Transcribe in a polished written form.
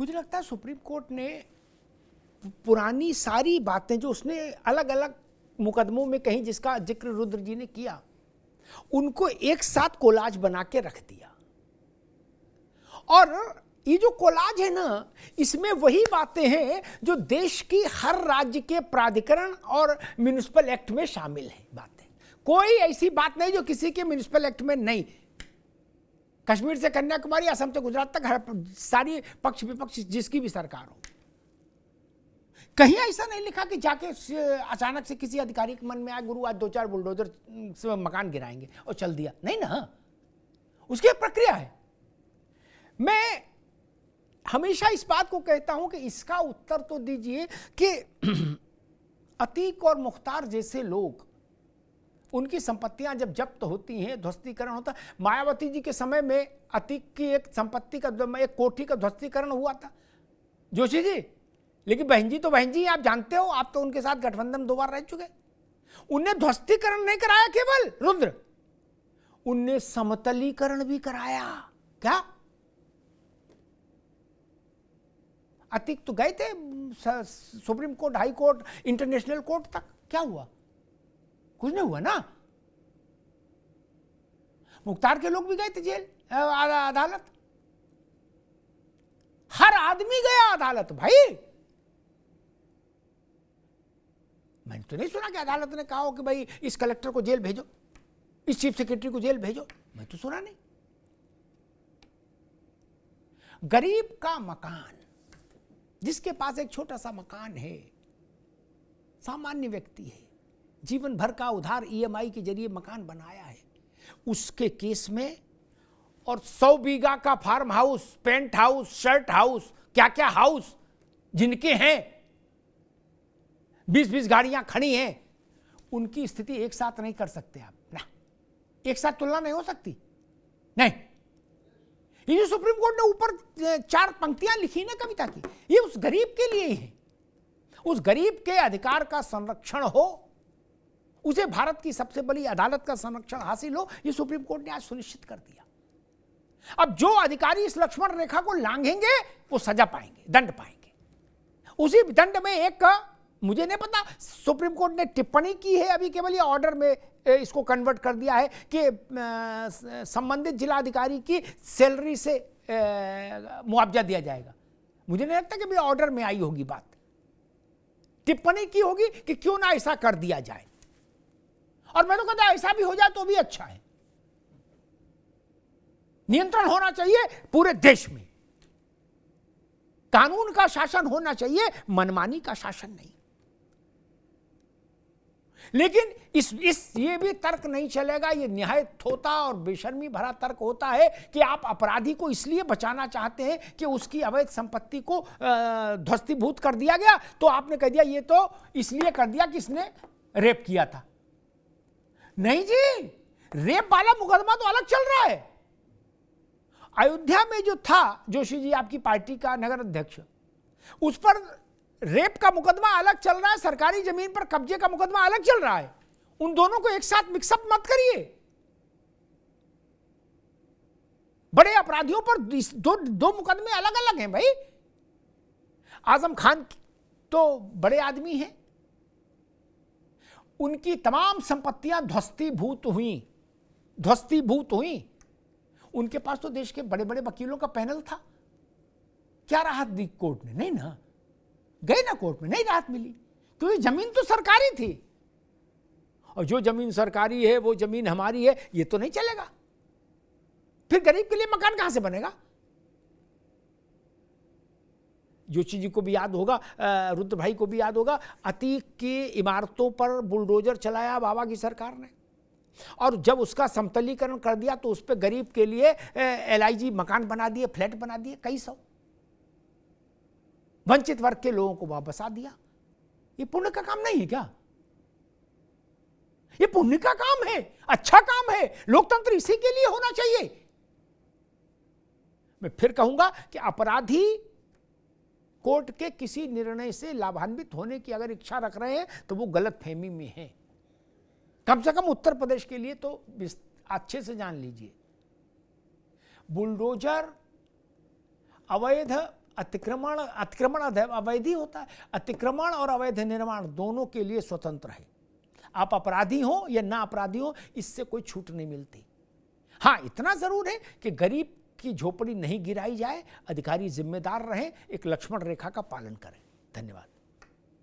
मुझे लगता है सुप्रीम कोर्ट ने पुरानी सारी बातें जो उसने अलग अलग मुकदमों में कहीं जिसका जिक्र रुद्र जी ने किया, उनको एक साथ कोलाज बना के रख दिया। और ये जो कोलाज है ना, इसमें वही बातें हैं जो देश की हर राज्य के प्राधिकरण और म्युनिसिपल एक्ट में शामिल है बातें। कोई ऐसी बात नहीं जो किसी के म्युनिसिपल एक्ट में नहीं। कश्मीर से कन्याकुमारी, असम से गुजरात तक हर सारी पक्ष विपक्ष जिसकी भी सरकार हो, कहीं ऐसा नहीं लिखा कि जाके अचानक से किसी अधिकारी के मन में आया गुरु आज 2-4 बुलडोजर से मकान गिराएंगे और चल दिया। नहीं ना, उसकी एक प्रक्रिया है। मैं हमेशा इस बात को कहता हूं कि इसका उत्तर तो दीजिए कि अतीक और मुख्तार जैसे लोग, उनकी संपत्तियां जब जब्त होती हैं, ध्वस्तीकरण होता। मायावती जी के समय में अतीक की एक संपत्ति का, एक कोठी का ध्वस्तीकरण हुआ था जोशी जी। लेकिन बहन जी तो बहन जी, आप जानते हो, आप तो उनके साथ गठबंधन 2 बार रह चुके। उनने ध्वस्तीकरण नहीं कराया केवल रुद्र, उनने समतलीकरण भी कराया। क्या अतीक तो गए थे supreme court, high court, international court तक, क्या हुआ? कुछ नहीं हुआ ना। मुख्तार के लोग भी गए थे जेल, अदालत। हर आदमी गया अदालत भाई। मैंने तो नहीं सुना कि अदालत ने कहा हो कि भाई इस कलेक्टर को जेल भेजो, इस चीफ सेक्रेटरी को जेल भेजो। मैं तो सुना नहीं। गरीब का मकान, जिसके पास एक छोटा सा मकान है, सामान्य व्यक्ति है, जीवन भर का उधार ईएमआई के जरिए मकान बनाया है, उसके केस में, और 100 बीघा का farm house, penthouse, shirt house, क्या क्या हाउस जिनके हैं, 20-20 गाड़ियां खड़ी हैं, उनकी स्थिति एक साथ नहीं कर सकते आप ना। एक साथ तुलना नहीं हो सकती। नहीं, ये जो सुप्रीम कोर्ट ने ऊपर 4 पंक्तियां लिखी ना कविता की, ये उस गरीब के लिए ही है। उस गरीब के अधिकार का संरक्षण हो, उसे भारत की सबसे बड़ी अदालत का संरक्षण हासिल हो, ये सुप्रीम कोर्ट ने आज सुनिश्चित कर दिया। अब जो अधिकारी इस लक्ष्मण रेखा को लांघेंगे वो सजा पाएंगे, दंड पाएंगे। उसी दंड में एक, मुझे नहीं पता, सुप्रीम कोर्ट ने टिप्पणी की है अभी केवल, या ऑर्डर में इसको कन्वर्ट कर दिया है कि संबंधित जिलाधिकारी की सैलरी से मुआवजा दिया जाएगा। मुझे नहीं लगता कि भी ऑर्डर में आई होगी बात। टिप्पणी की होगी कि क्यों ना ऐसा कर दिया जाए, और मैं तो कहता ऐसा भी हो जाए तो भी अच्छा है। नियंत्रण होना चाहिए पूरे देश में, कानून का शासन होना चाहिए, मनमानी का शासन नहीं। लेकिन ये भी तर्क नहीं चलेगा, ये निहायत थोथा और बेशर्मी भरा तर्क होता है कि आप अपराधी को इसलिए बचाना चाहते हैं कि उसकी अवैध संपत्ति को ध्वस्तीभूत कर दिया गया, तो आपने कह दिया ये तो इसलिए कर दिया कि इसने रेप किया था। नहीं जी, रेप वाला मुकदमा तो अलग चल रहा है। अयोध्या में जो था जोशी जी, आपकी पार्टी का नगर अध्यक्ष, उस पर रेप का मुकदमा अलग चल रहा है, सरकारी जमीन पर कब्जे का मुकदमा अलग चल रहा है। उन दोनों को एक साथ मिक्सअप मत करिए। बड़े अपराधियों पर दो मुकदमे अलग अलग हैं भाई। आजम खान तो बड़े आदमी हैं, उनकी तमाम संपत्तियां ध्वस्तीभूत हुई। उनके पास तो देश के बड़े बड़े वकीलों का पैनल था। क्या राहत दी कोर्ट ने? नहीं ना, गए ना कोर्ट में, नहीं राहत मिली, क्योंकि जमीन तो सरकारी थी, और जो जमीन सरकारी है वो जमीन हमारी है, ये तो नहीं चलेगा। फिर गरीब के लिए मकान कहां से बनेगा? जोशी जी को भी याद होगा, रुद्र भाई को भी याद होगा, अतीक की इमारतों पर बुलडोजर चलाया बाबा की सरकार ने, और जब उसका समतलीकरण कर दिया तो उस पर गरीब के लिए LIG मकान बना दिए, फ्लैट बना दिए, कई सौ। वंचित वर्ग के लोगों को वापस आ दिया। ये पुण्य का काम नहीं है क्या? ये पुण्य का काम है, अच्छा काम है। लोकतंत्र इसी के लिए होना चाहिए। मैं फिर कहूंगा कि अपराधी कोर्ट के किसी निर्णय से लाभान्वित होने की अगर इच्छा रख रहे हैं तो वो गलत फहमी में है। कम से कम उत्तर प्रदेश के लिए तो अच्छे से जान लीजिए, बुलडोजर, अवैध अतिक्रमण अवैध होता है। अतिक्रमण और अवैध निर्माण दोनों के लिए स्वतंत्र है। आप अपराधी हो या ना अपराधी हो, इससे कोई छूट नहीं मिलती। हाँ, इतना जरूर है कि गरीब की झोपड़ी नहीं गिराई जाए, अधिकारी जिम्मेदार रहें, एक लक्ष्मण रेखा का पालन करें। धन्यवाद।